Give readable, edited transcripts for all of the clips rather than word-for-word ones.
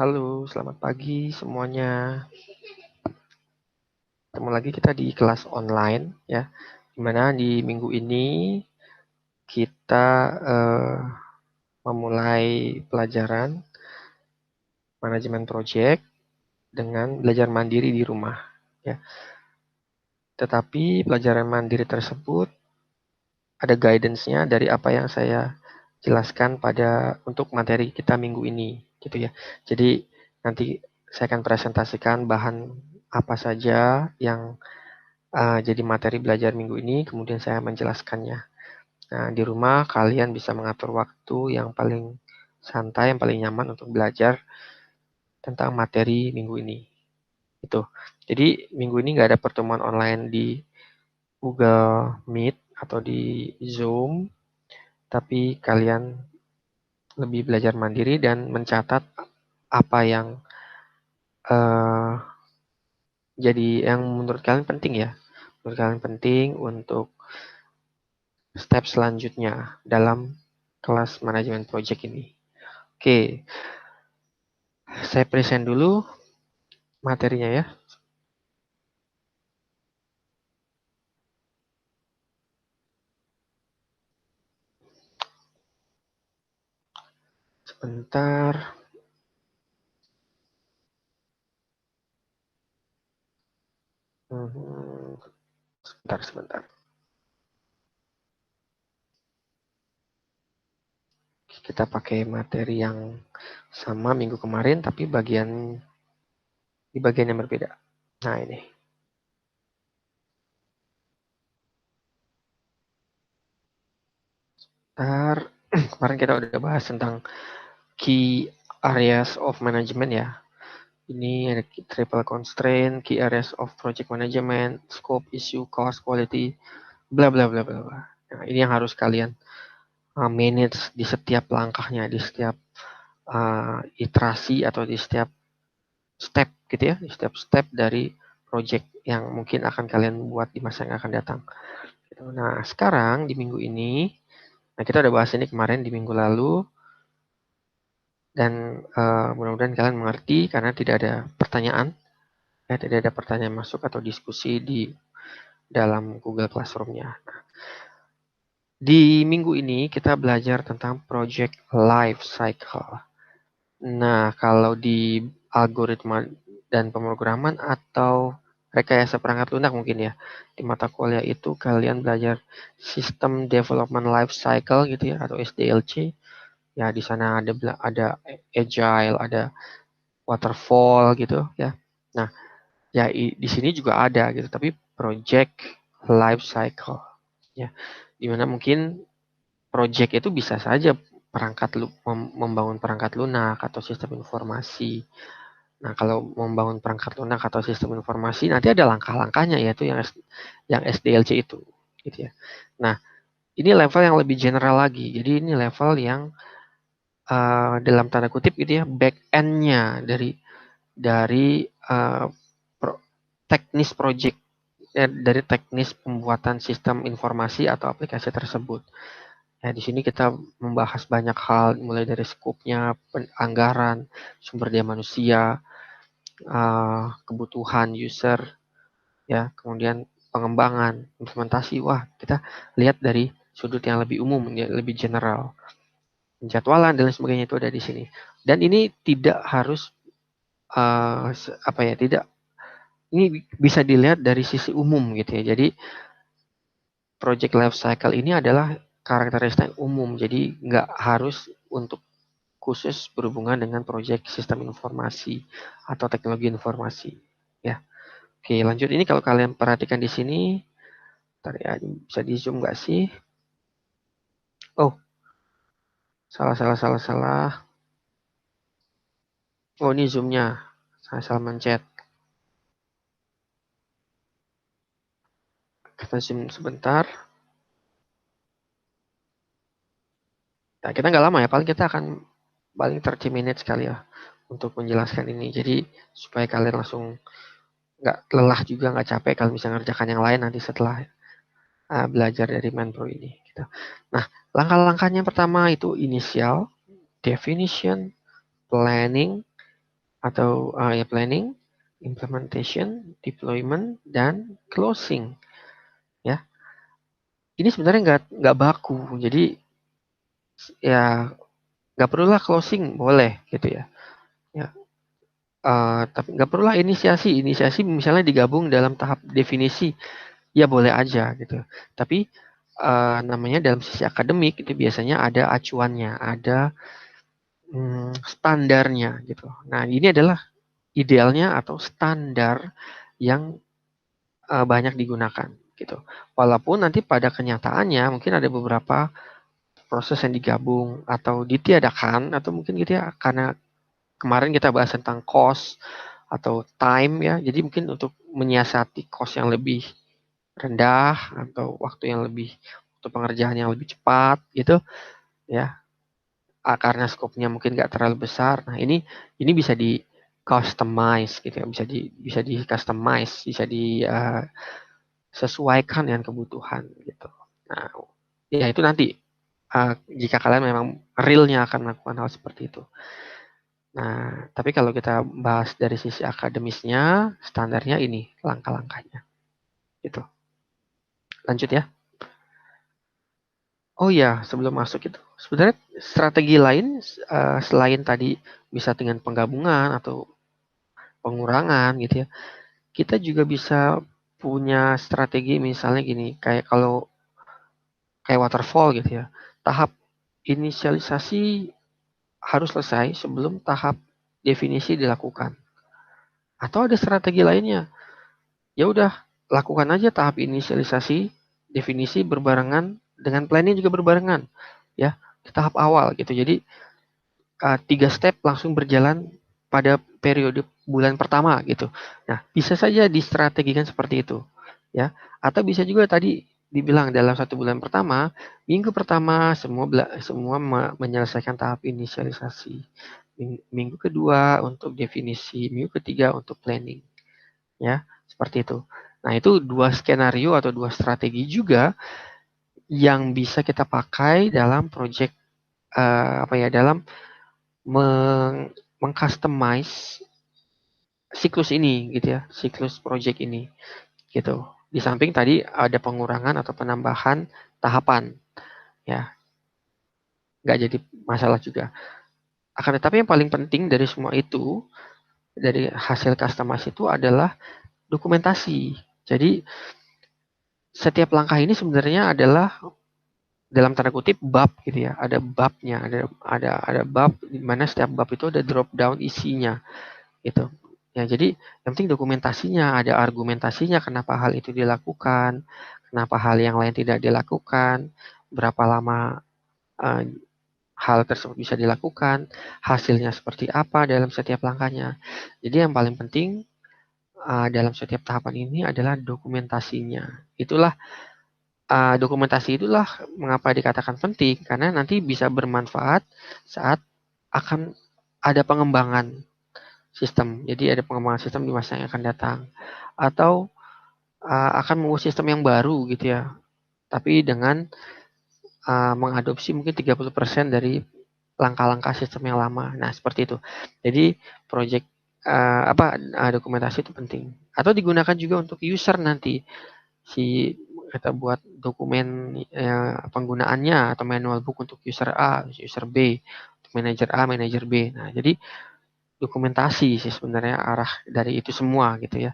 Halo, selamat pagi semuanya. Ketemu lagi kita di kelas online ya. Dimana di minggu ini kita memulai pelajaran manajemen project dengan belajar mandiri di rumah ya. Tetapi pelajaran mandiri tersebut ada guidance-nya dari apa yang saya jelaskan untuk materi kita minggu ini gitu ya. Jadi nanti saya akan presentasikan bahan apa saja yang jadi materi belajar minggu ini, kemudian saya menjelaskannya. Nah, di rumah kalian bisa mengatur waktu yang paling santai, yang paling nyaman untuk belajar tentang materi minggu ini. Itu. Jadi minggu ini nggak ada pertemuan online di Google Meet atau di Zoom, tapi kalian lebih belajar mandiri dan mencatat apa yang uh, jadi yang menurut kalian penting ya. Menurut kalian penting untuk step selanjutnya dalam kelas manajemen project ini. Oke, saya present dulu materinya ya. Sebentar. Sebentar. Kita pakai materi yang sama minggu kemarin, tapi di bagian yang berbeda. Nah, ini. Kemarin kita udah bahas tentang key areas of management ya. Ini ada triple constraint, key areas of project management, scope, issue, cost, quality, bla bla bla bla. Nah, ini yang harus kalian manage di setiap langkahnya, di setiap iterasi atau di setiap step gitu ya, di setiap step dari project yang mungkin akan kalian buat di masa yang akan datang. Nah, sekarang di minggu ini, nah kita udah bahas ini kemarin di minggu lalu, dan mudah-mudahan kalian mengerti karena tidak ada pertanyaan, ya tidak ada pertanyaan masuk atau diskusi di dalam Google Classroom-nya. Nah, di minggu ini kita belajar tentang project life cycle. Nah, kalau di algoritma dan pemrograman atau rekayasa perangkat lunak mungkin ya, di mata kuliah itu kalian belajar System Development Life Cycle gitu ya, atau SDLC. Ya, di sana ada agile, ada waterfall gitu ya. Nah, ya di sini juga ada gitu, tapi project life cycle ya. Dimana mungkin project itu bisa saja membangun perangkat lunak atau sistem informasi. Nah, kalau membangun perangkat lunak atau sistem informasi nanti ada langkah-langkahnya, yaitu yang SDLC itu gitu ya. Nah, ini level yang lebih general lagi. Jadi ini level yang dalam tanda kutip gitu ya, back end-nya dari teknis project, dari teknis pembuatan sistem informasi atau aplikasi tersebut. Ya, di sini kita membahas banyak hal, mulai dari skopnya, anggaran, sumber daya manusia, kebutuhan user, ya, kemudian pengembangan, implementasi. Wah, kita lihat dari sudut yang lebih umum, ya, lebih general. Penjadwalan dan lain sebagainya itu ada di sini. Dan ini tidak harus tidak, ini bisa dilihat dari sisi umum gitu ya. Jadi project life cycle ini adalah karakteristik umum. Jadi nggak harus untuk khusus berhubungan dengan proyek sistem informasi atau teknologi informasi. Ya, oke, lanjut. Ini kalau kalian perhatikan di sini, ya, bisa di zoom nggak sih? Oh, salah. Oh, ini zoomnya. Saya salah mencet. Kita zoom sebentar. Nah, kita nggak lama ya. Paling 30 menit sekali ya untuk menjelaskan ini. Jadi supaya kalian langsung nggak lelah juga, nggak capek kalau bisa ngerjakan yang lain nanti setelah belajar dari Manpro ini. Gitu. Nah, langkah-langkahnya pertama itu initial, definition, planning, atau ya planning, implementation, deployment, dan closing. Ya, ini sebenarnya nggak baku. Jadi ya nggak perlulah closing, boleh gitu ya. Ya, tapi nggak perlulah inisiasi. Inisiasi misalnya digabung dalam tahap definisi, ya boleh aja gitu. Tapi namanya dalam sisi akademik itu biasanya ada acuannya, ada standarnya gitu. Nah, ini adalah idealnya atau standar yang banyak digunakan gitu. Walaupun nanti pada kenyataannya mungkin ada beberapa proses yang digabung atau ditiadakan, atau mungkin gitu ya, karena kemarin kita bahas tentang cost atau time ya. Jadi mungkin untuk menyiasati cost yang lebih rendah atau waktu yang lebih, untuk pengerjaan yang lebih cepat gitu ya, karena skopnya mungkin nggak terlalu besar. Nah, ini bisa di customize gitu ya, bisa di customize, bisa disesuaikan dengan kebutuhan gitu. Nah, ya itu nanti jika kalian memang realnya akan melakukan hal seperti itu. Nah, tapi kalau kita bahas dari sisi akademisnya, standarnya ini langkah-langkahnya gitu. Lanjut ya. Oh ya, sebelum masuk itu, sebenarnya strategi lain selain tadi bisa dengan penggabungan atau pengurangan gitu ya, kita juga bisa punya strategi misalnya gini, kayak kalau kayak waterfall gitu ya. Tahap inisialisasi harus selesai sebelum tahap definisi dilakukan. Atau ada strategi lainnya. Ya udah, lakukan aja tahap inisialisasi, definisi berbarengan dengan planning juga berbarengan ya, di tahap awal gitu. Jadi 3 step langsung berjalan pada periode bulan pertama gitu. Nah, bisa saja distrategikan seperti itu ya. Atau bisa juga tadi dibilang dalam 1 bulan pertama, minggu pertama semua menyelesaikan tahap inisialisasi. Minggu kedua untuk definisi, minggu ketiga untuk planning ya, seperti itu. Nah, itu 2 skenario atau 2 strategi juga yang bisa kita pakai dalam project dalam mengcustomize siklus ini gitu ya, siklus project ini gitu. Di samping tadi ada pengurangan atau penambahan tahapan ya, nggak jadi masalah juga. Akan tetapi yang paling penting dari semua itu, dari hasil customize itu adalah dokumentasi. Jadi setiap langkah ini sebenarnya adalah dalam tanda kutip bab gitu ya, ada babnya, ada bab di mana setiap bab itu ada drop down isinya gitu. Ya, jadi yang penting dokumentasinya, ada argumentasinya kenapa hal itu dilakukan, kenapa hal yang lain tidak dilakukan, berapa lama uh, hal tersebut bisa dilakukan, hasilnya seperti apa dalam setiap langkahnya. Jadi yang paling penting dalam setiap tahapan ini adalah dokumentasinya. Dokumentasi itulah mengapa dikatakan penting, karena nanti bisa bermanfaat saat akan ada pengembangan sistem. Jadi ada pengembangan sistem di masa yang akan datang. Atau akan membuat sistem yang baru gitu ya. Tapi dengan mengadopsi mungkin 30% dari langkah-langkah sistem yang lama. Nah, seperti itu. Jadi project dokumentasi itu penting. Atau digunakan juga untuk user nanti. Kita buat dokumen penggunaannya atau manual book untuk user A, user B, untuk manager A, manager B. Nah, jadi dokumentasi sih sebenarnya arah dari itu semua gitu ya.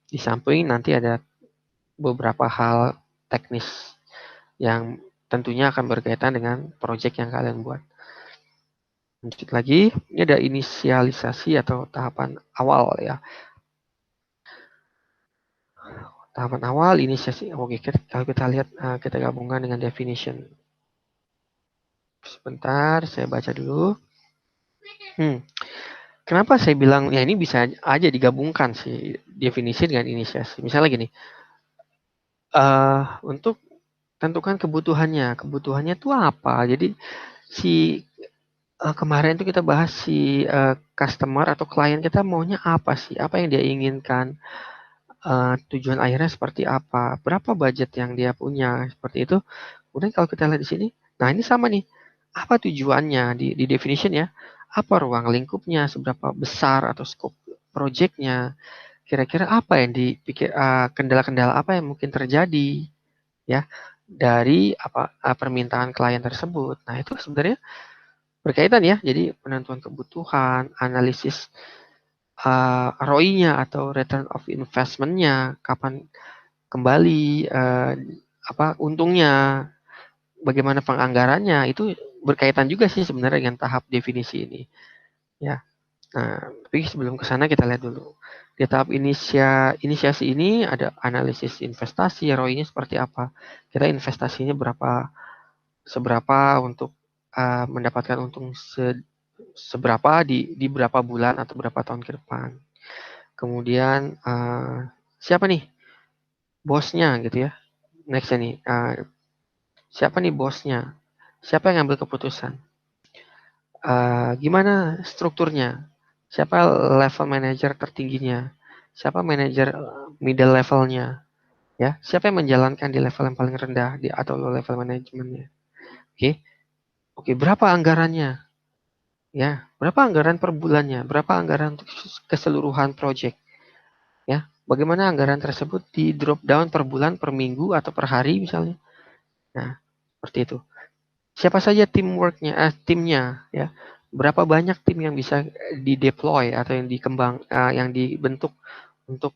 Di samping nanti ada beberapa hal teknis yang tentunya akan berkaitan dengan project yang kalian buat. Lanjut lagi, ini ada inisialisasi atau tahapan awal ya. Tahapan awal inisiasi. Oke, kalau kita lihat, kita gabungkan dengan definition. Sebentar, saya baca dulu. Kenapa saya bilang ya ini bisa aja digabungkan sih definisi dengan inisiasi. Misalnya gini, untuk tentukan kebutuhannya. Kebutuhannya itu apa? Jadi si kemarin itu kita bahas si customer atau klien kita maunya apa sih? Apa yang dia inginkan? Tujuan akhirnya seperti apa? Berapa budget yang dia punya? Seperti itu. Kemudian kalau kita lihat di sini, nah ini sama nih. apa tujuannya di definition ya, apa ruang lingkupnya, seberapa besar atau scope projectnya, kira-kira apa yang dipikir, kendala-kendala apa yang mungkin terjadi ya dari permintaan klien tersebut. Nah, itu sebenarnya berkaitan ya. Jadi penentuan kebutuhan, analisis ROI-nya atau return of investment-nya, kapan kembali, untungnya, bagaimana penganggarannya, itu berkaitan juga sih sebenarnya dengan tahap definisi ini ya. Nah, tapi sebelum ke sana kita lihat dulu. Di tahap inisiasi ini ada analisis investasi, ROI-nya seperti apa. Kita investasinya seberapa untuk mendapatkan untung seberapa di berapa bulan atau berapa tahun ke depan. Kemudian siapa nih bosnya gitu ya. Next nih, siapa nih bosnya? Siapa yang ngambil keputusan? Gimana strukturnya? Siapa level manager tertingginya? Siapa manajer middle levelnya? Ya, siapa yang menjalankan di level yang paling rendah atau low level manajemennya? Oke, oke, berapa anggarannya? Ya, berapa anggaran per bulannya? Berapa anggaran untuk keseluruhan project? Ya, bagaimana anggaran tersebut di drop down per bulan, per minggu, atau per hari misalnya? Nah, seperti itu. Siapa saja timnya, ya? Berapa banyak tim yang bisa dideploy atau yang dibentuk untuk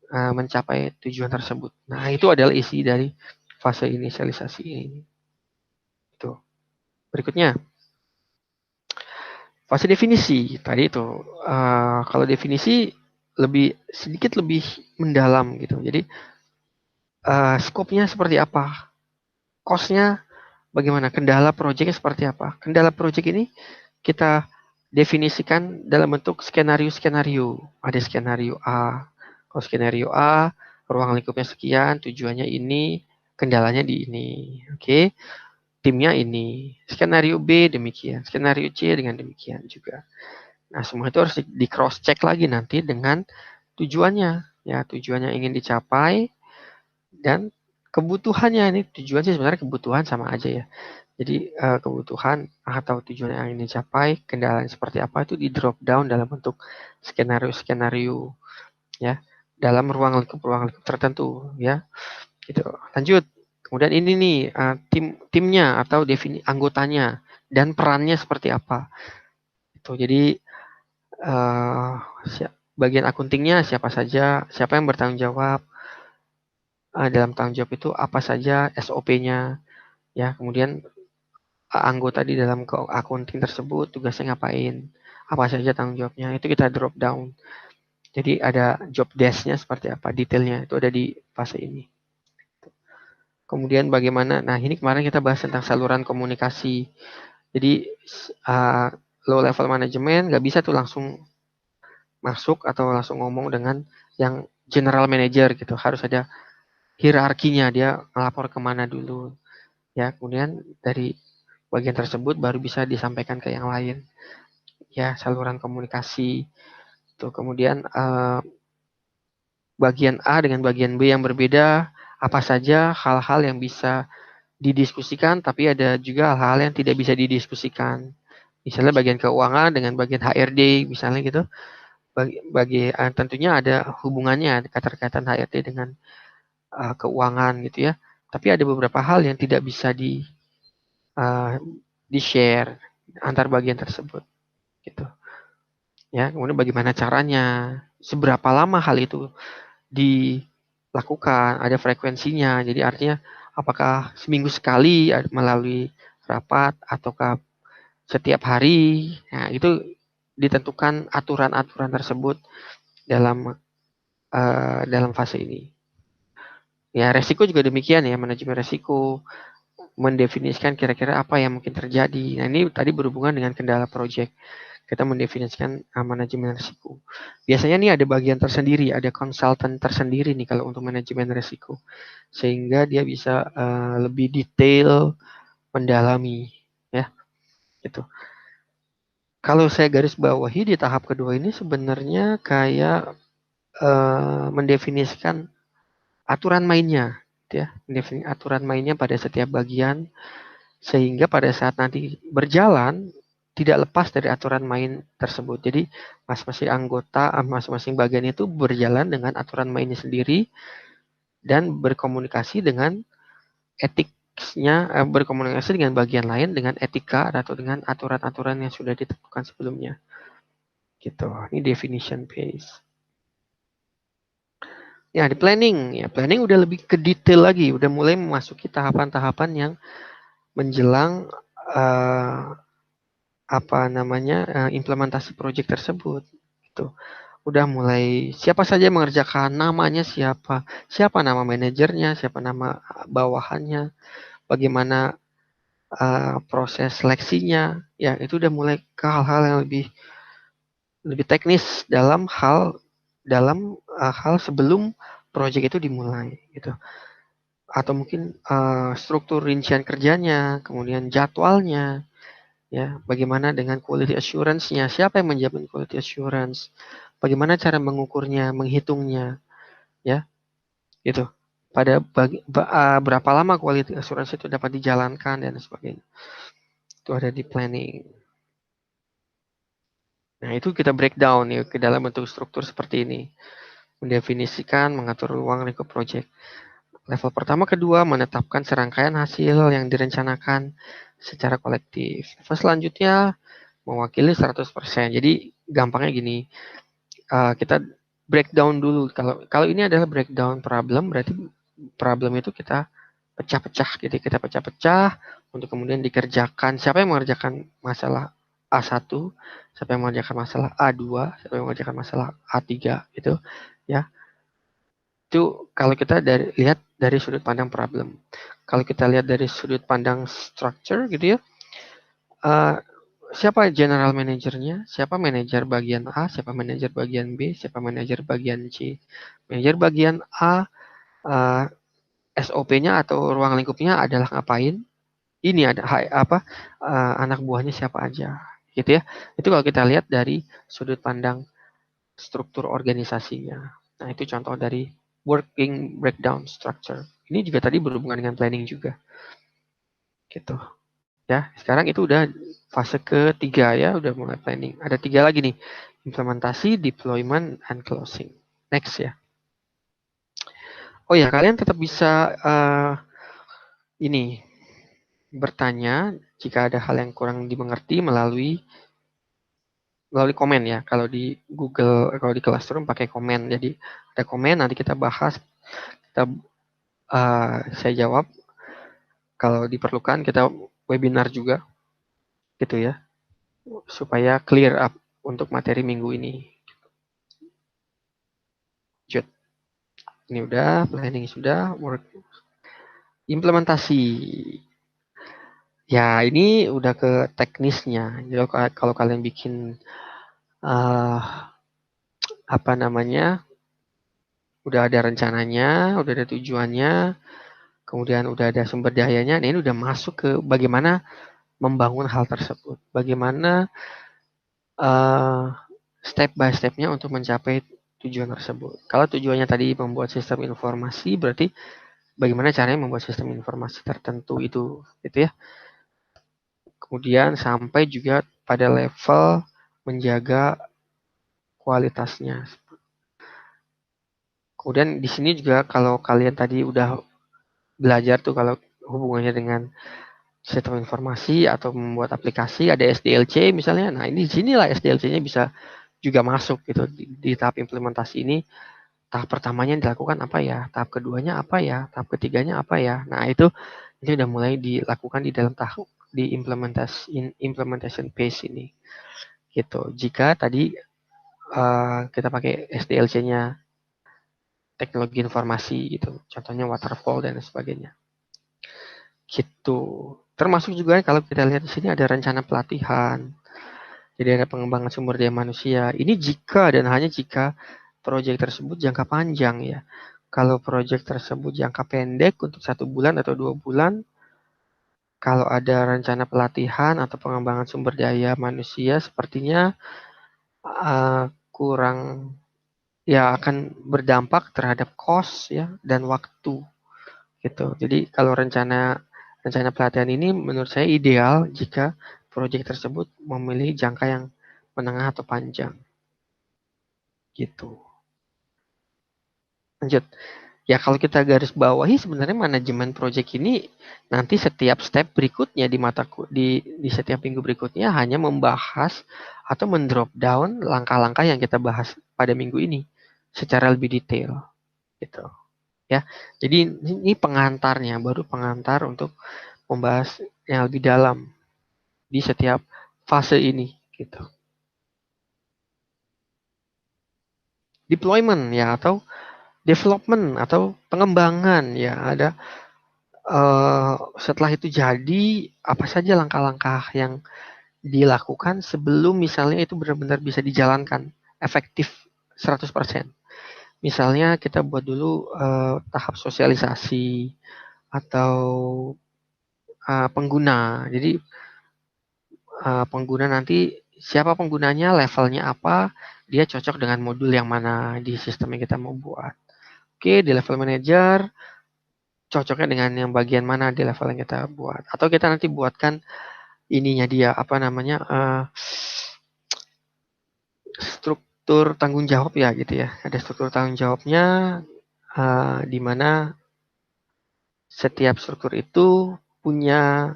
mencapai tujuan tersebut. Nah, itu adalah isi dari fase inisialisasi ini. Itu. Berikutnya, fase definisi. Tadi itu, kalau definisi sedikit lebih mendalam gitu. Jadi, skopnya seperti apa? Cost-nya bagaimana? Kendala proyeknya seperti apa? Kendala proyek ini kita definisikan dalam bentuk skenario-skenario. Ada skenario A. Kalau skenario A, ruang lingkupnya sekian, tujuannya ini, kendalanya di ini. Oke, timnya ini. Skenario B demikian. Skenario C dengan demikian juga. Nah, semua itu harus di cross check lagi nanti dengan tujuannya. Ya, tujuannya ingin dicapai dan kebutuhannya. Ini tujuan sih sebenarnya kebutuhan sama aja ya. Jadi kebutuhan atau tujuan yang ingin dicapai, kendala seperti apa itu di drop down dalam bentuk skenario-skenario ya dalam ruang lingkup tertentu ya. Gitu. Lanjut. Kemudian ini nih timnya atau anggotanya dan perannya seperti apa. Itu jadi bagian akuntingnya siapa saja, siapa yang bertanggung jawab. Dalam tanggung jawab itu apa saja SOP-nya ya. Kemudian anggota di dalam accounting tersebut tugasnya ngapain, apa saja tanggung jawabnya, itu kita drop down. Jadi ada job desk-nya seperti apa, detailnya itu ada di fase ini. Kemudian bagaimana, nah ini kemarin kita bahas tentang saluran komunikasi. Jadi low level management nggak bisa tuh langsung masuk atau langsung ngomong dengan yang general manager gitu. Harus ada hierarkinya, dia ngelapor kemana dulu. Ya, kemudian dari bagian tersebut baru bisa disampaikan ke yang lain. Ya, saluran komunikasi. Tuh, kemudian bagian A dengan bagian B yang berbeda, apa saja hal-hal yang bisa didiskusikan, tapi ada juga hal-hal yang tidak bisa didiskusikan. Misalnya bagian keuangan dengan bagian HRD, misalnya gitu. Tentunya ada hubungannya, keterkaitan HRD dengan keuangan gitu ya. Tapi ada beberapa hal yang tidak bisa di-share antar bagian tersebut. Gitu. Ya, kemudian bagaimana caranya, seberapa lama hal itu dilakukan, ada frekuensinya. Jadi artinya apakah seminggu sekali melalui rapat ataukah setiap hari. Nah, itu ditentukan aturan-aturan tersebut dalam fase ini. Ya, resiko juga demikian ya, manajemen resiko, mendefinisikan kira-kira apa yang mungkin terjadi. Nah, ini tadi berhubungan dengan kendala proyek. Kita mendefinisikan manajemen risiko. Biasanya nih ada bagian tersendiri, ada konsultan tersendiri nih kalau untuk manajemen risiko. Sehingga dia bisa lebih detail mendalami ya. Gitu. Kalau saya garis bawahi di tahap kedua ini sebenarnya kayak mendefinisikan aturan mainnya ya, mendefinisikan aturan mainnya pada setiap bagian sehingga pada saat nanti berjalan tidak lepas dari aturan main tersebut. Jadi masing-masing anggota, masing-masing bagian itu berjalan dengan aturan mainnya sendiri dan berkomunikasi dengan etiknya, berkomunikasi dengan bagian lain dengan etika atau dengan aturan-aturan yang sudah ditentukan sebelumnya. Gitu. Ini definition base. Ya, di planning. Ya, planning udah lebih ke detail lagi, udah mulai memasuki tahapan-tahapan yang menjelang implementasi proyek tersebut. Gitu. Udah mulai siapa saja mengerjakan, namanya siapa nama manajernya, siapa nama bawahannya, bagaimana proses seleksinya, ya itu udah mulai ke hal-hal yang lebih teknis dalam hal sebelum proyek itu dimulai gitu. Atau mungkin struktur rincian kerjanya, kemudian jadwalnya, ya bagaimana dengan quality assurance-nya, siapa yang menjamin quality assurance, bagaimana cara mengukurnya, menghitungnya, ya gitu. Berapa lama quality assurance itu dapat dijalankan dan sebagainya. Itu ada di planning. Nah, itu kita breakdown ya ke dalam bentuk struktur seperti ini. Mendefinisikan, mengatur ruang lingkup project. Level pertama, kedua, menetapkan serangkaian hasil yang direncanakan secara kolektif. Level selanjutnya, mewakili 100%. Jadi, gampangnya gini, kita breakdown dulu. Kalau ini adalah breakdown problem, berarti problem itu kita pecah-pecah. Jadi, kita pecah-pecah untuk kemudian dikerjakan. Siapa yang mengerjakan masalah A1, siapa yang mengerjakan masalah A2, siapa yang mengerjakan masalah A3 gitu ya. Itu kalau kita lihat dari sudut pandang problem. Kalau kita lihat dari sudut pandang structure gitu ya, siapa general manajernya, siapa manajer bagian A, siapa manajer bagian B, siapa manajer bagian C. Manajer bagian A, SOP-nya atau ruang lingkupnya adalah ngapain, ini ada anak buahnya siapa aja gitu ya. Itu kalau kita lihat dari sudut pandang struktur organisasinya. Nah, itu contoh dari working breakdown structure. Ini juga tadi berhubungan dengan planning juga. Gitu. Ya, sekarang itu udah fase ketiga ya, udah mulai planning. Ada 3 lagi nih. Implementasi, deployment, and closing. Next ya. Oh ya, kalian tetap bisa ini bertanya jika ada hal yang kurang dimengerti melalui komen ya. Kalau di Google, kalau di Classroom pakai komen. Jadi ada komen, nanti kita bahas, saya jawab. Kalau diperlukan kita webinar juga, gitu ya, supaya clear up untuk materi minggu ini. Jut. Ini udah, planning sudah, work, implementasi. Ya ini udah ke teknisnya. Jadi kalau kalian bikin udah ada rencananya, udah ada tujuannya, kemudian udah ada sumber dayanya. Nah, ini udah masuk ke bagaimana membangun hal tersebut, bagaimana step by stepnya untuk mencapai tujuan tersebut. Kalau tujuannya tadi membuat sistem informasi, berarti bagaimana caranya membuat sistem informasi tertentu itu, gitu ya. Kemudian sampai juga pada level menjaga kualitasnya. Kemudian di sini juga kalau kalian tadi udah belajar tuh kalau hubungannya dengan sistem informasi atau membuat aplikasi, ada SDLC misalnya. Nah, ini di sinilah SDLC-nya bisa juga masuk gitu di tahap implementasi ini. Tahap pertamanya dilakukan apa ya? Tahap keduanya apa ya? Tahap ketiganya apa ya? Nah, itu ini udah mulai dilakukan di dalam tahap di implementation phase ini. Gitu. Jika tadi kita pakai SDLC-nya teknologi informasi gitu. Contohnya waterfall dan sebagainya. Gitu. Termasuk juga kalau kita lihat di sini ada rencana pelatihan. Jadi ada pengembangan sumber daya manusia. Ini jika dan hanya jika proyek tersebut jangka panjang ya. Kalau proyek tersebut jangka pendek untuk 1 bulan atau 2 bulan, kalau ada rencana pelatihan atau pengembangan sumber daya manusia, sepertinya kurang ya akan berdampak terhadap cost ya dan waktu gitu. Jadi kalau rencana Rencana pelatihan ini menurut saya ideal jika proyek tersebut memilih jangka yang menengah atau panjang. Gitu. Lanjut. Ya kalau kita garis bawahi sebenarnya manajemen proyek ini nanti setiap step berikutnya di setiap minggu berikutnya hanya membahas atau mendrop down langkah-langkah yang kita bahas pada minggu ini secara lebih detail gitu ya. Jadi ini pengantarnya, baru pengantar untuk membahas yang lebih dalam di setiap fase ini gitu. Deployment ya atau development atau pengembangan ya ada. Setelah itu jadi, apa saja langkah-langkah yang dilakukan sebelum misalnya itu benar-benar bisa dijalankan efektif 100%. Misalnya kita buat dulu tahap sosialisasi atau pengguna. Jadi pengguna nanti siapa penggunanya, levelnya apa, dia cocok dengan modul yang mana di sistem yang kita mau buat. Oke, di level manager cocoknya dengan yang bagian mana di level yang kita buat. Atau kita nanti buatkan ininya dia apa namanya struktur tanggung jawab ya gitu ya. Ada struktur tanggung jawabnya di mana setiap struktur itu punya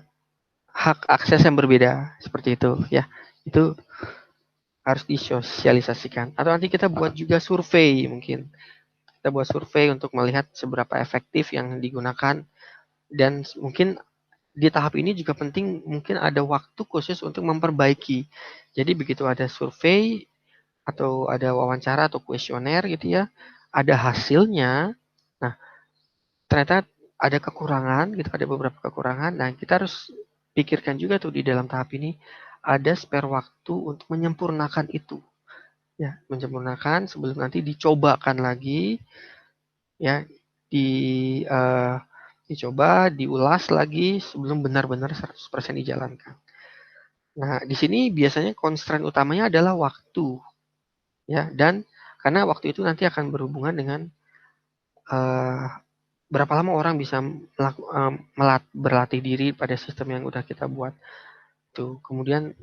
hak akses yang berbeda seperti itu ya. Itu harus disosialisasikan. Atau nanti kita buat juga survei mungkin. Kita buat survei untuk melihat seberapa efektif yang digunakan dan mungkin di tahap ini juga penting mungkin ada waktu khusus untuk memperbaiki. Jadi begitu ada survei atau ada wawancara atau kuesioner gitu ya, ada hasilnya. Nah, ternyata ada kekurangan gitu, ada beberapa kekurangan. Nah, kita harus pikirkan juga tuh di dalam tahap ini ada spare waktu untuk menyempurnakan itu. Ya, menyempurnakan sebelum nanti dicobakan lagi ya di uh, dicoba, diulas lagi sebelum benar-benar 100% dijalankan. Nah, di sini biasanya constraint utamanya adalah waktu ya dan karena waktu itu nanti akan berhubungan dengan uh, berapa lama orang bisa berlatih diri pada sistem yang udah kita buat tuh. Kemudian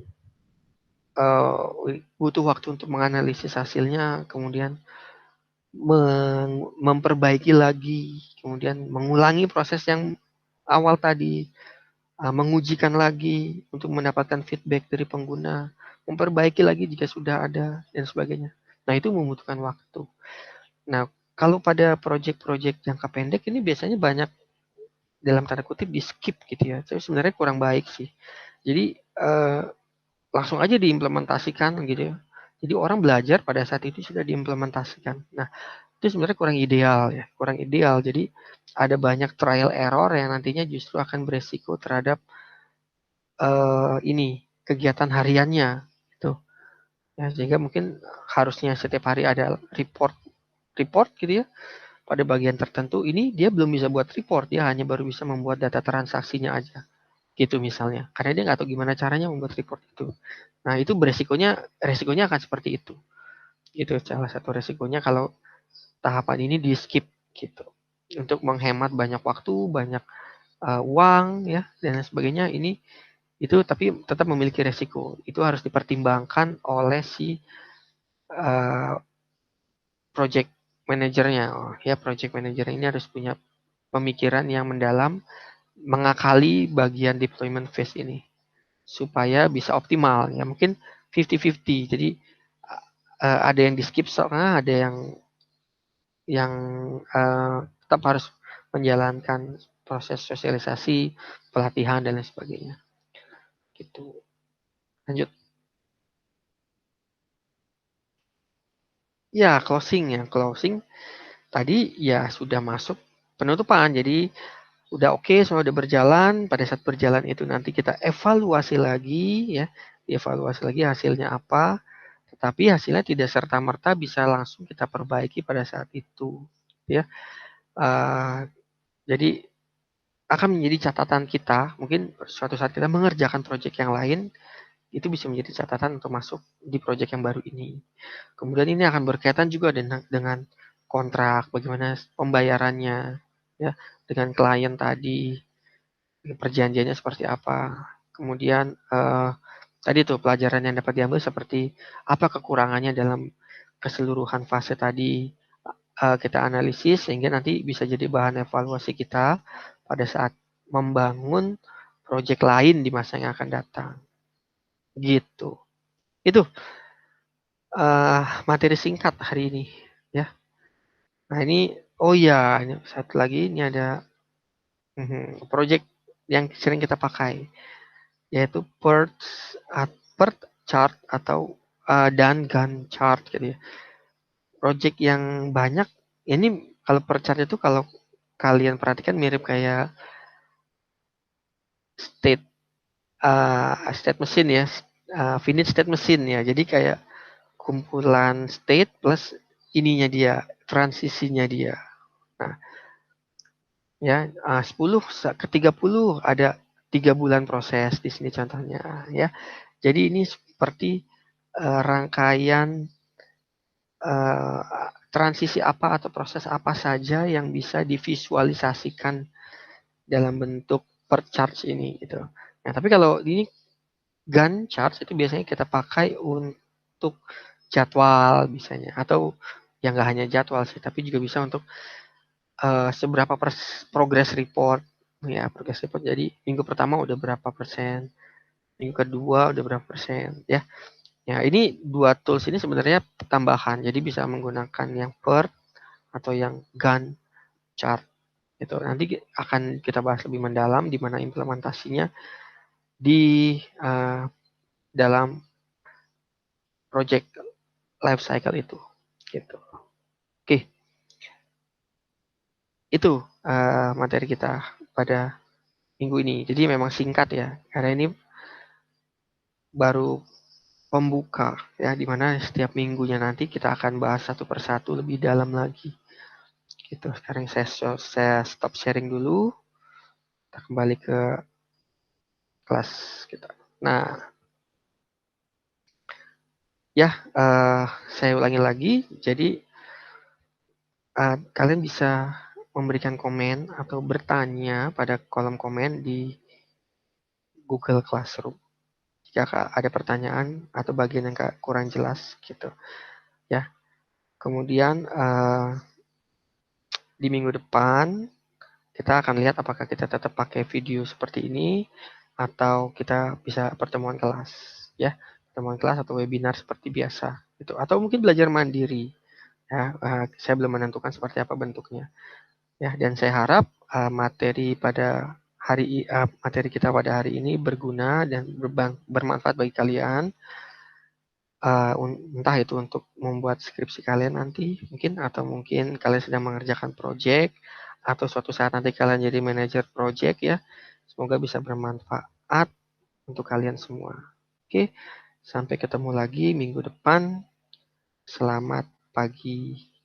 butuh waktu untuk menganalisis hasilnya, kemudian memperbaiki lagi, kemudian mengulangi proses yang awal tadi, mengujikan lagi untuk mendapatkan feedback dari pengguna, memperbaiki lagi jika sudah ada dan sebagainya. Nah, itu membutuhkan waktu. Nah, kalau pada proyek-proyek jangka pendek ini biasanya banyak dalam tanda kutip di skip gitu ya. Tapi sebenarnya kurang baik sih. Jadi langsung aja diimplementasikan gitu ya. Jadi orang belajar pada saat itu sudah diimplementasikan. Nah, itu sebenarnya kurang ideal ya, kurang ideal. Jadi ada banyak trial error yang nantinya justru akan beresiko terhadap ini kegiatan hariannya gitu. Ya, sehingga mungkin harusnya setiap hari ada report gitu ya. Pada bagian tertentu ini dia belum bisa buat report, dia hanya baru bisa membuat data transaksinya aja. Gitu misalnya. Karena dia nggak tahu gimana caranya membuat report itu. Nah, itu resikonya akan seperti itu. Itu salah satu resikonya kalau tahapan ini di skip gitu. Untuk menghemat banyak waktu, banyak uang ya dan sebagainya ini itu tapi tetap memiliki resiko. Itu harus dipertimbangkan oleh si project manajernya. Oh, ya project manager ini harus punya pemikiran yang mendalam mengakali bagian deployment phase ini supaya bisa optimal ya mungkin 50-50 jadi ada yang di skip soalnya ada yang tetap harus menjalankan proses sosialisasi pelatihan dan lain sebagainya gitu. Lanjut ya closing tadi ya sudah masuk penutupan jadi udah oke semua udah berjalan pada saat berjalan itu nanti kita evaluasi lagi ya dievaluasi lagi hasilnya apa tetapi hasilnya tidak serta-merta bisa langsung kita perbaiki pada saat itu ya jadi akan menjadi catatan kita mungkin suatu saat kita mengerjakan proyek yang lain itu bisa menjadi catatan untuk masuk di proyek yang baru ini kemudian ini akan berkaitan juga dengan kontrak bagaimana pembayarannya ya dengan klien tadi. perjanjiannya seperti apa. Kemudian tadi tuh pelajaran yang dapat diambil seperti apa kekurangannya dalam keseluruhan fase tadi, kita analisis sehingga nanti bisa jadi bahan evaluasi kita pada saat membangun proyek lain di masa yang akan datang. Gitu. Itu materi singkat hari ini ya. Nah ini, oh ya, ini satu lagi, ini ada proyek yang sering kita pakai, yaitu PERT chart atau dan Gantt chart gitu ya. Project yang banyak ini, kalau PERT chart itu kalau kalian perhatikan mirip kayak state state machine ya, finite state machine ya. Jadi kayak kumpulan state plus ininya dia, transisinya dia. Nah, ya 10 ke 30 ada 3 bulan proses di sini contohnya ya. Jadi ini seperti rangkaian transisi apa atau proses apa saja yang bisa divisualisasikan dalam bentuk per chart ini gitu. Nah, tapi kalau ini Gantt chart itu biasanya kita pakai untuk jadwal misalnya, atau yang nggak hanya jadwal sih, tapi juga bisa untuk seberapa progress report ya, progress report. Jadi minggu pertama udah berapa persen, minggu kedua udah berapa persen ya. Ya, ini dua tools ini sebenarnya tambahan, jadi bisa menggunakan yang PERT atau yang Gantt chart. Itu nanti akan kita bahas lebih mendalam di mana implementasinya di dalam project life cycle itu. Gitu. Oke, itu materi kita pada minggu ini. Jadi memang singkat ya, karena ini baru pembuka ya, dimana setiap minggunya nanti kita akan bahas satu persatu lebih dalam lagi. Gitu. Sekarang saya stop sharing dulu. Kita kembali ke kelas kita. Nah, ya saya ulangi lagi. Jadi kalian bisa memberikan komen atau bertanya pada kolom komen di Google Classroom jika ada pertanyaan atau bagian yang kurang jelas gitu ya. Kemudian di minggu depan kita akan lihat apakah kita tetap pakai video seperti ini atau kita bisa pertemuan kelas ya, pertemuan kelas atau webinar seperti biasa gitu, atau mungkin belajar mandiri ya. Saya belum menentukan seperti apa bentuknya ya, dan saya harap materi kita pada hari ini berguna dan bermanfaat bagi kalian, entah itu untuk membuat skripsi kalian nanti mungkin, atau mungkin kalian sedang mengerjakan project, atau suatu saat nanti kalian jadi manajer project ya. Semoga bisa bermanfaat untuk kalian semua. Oke, sampai ketemu lagi minggu depan. Selamat pagi.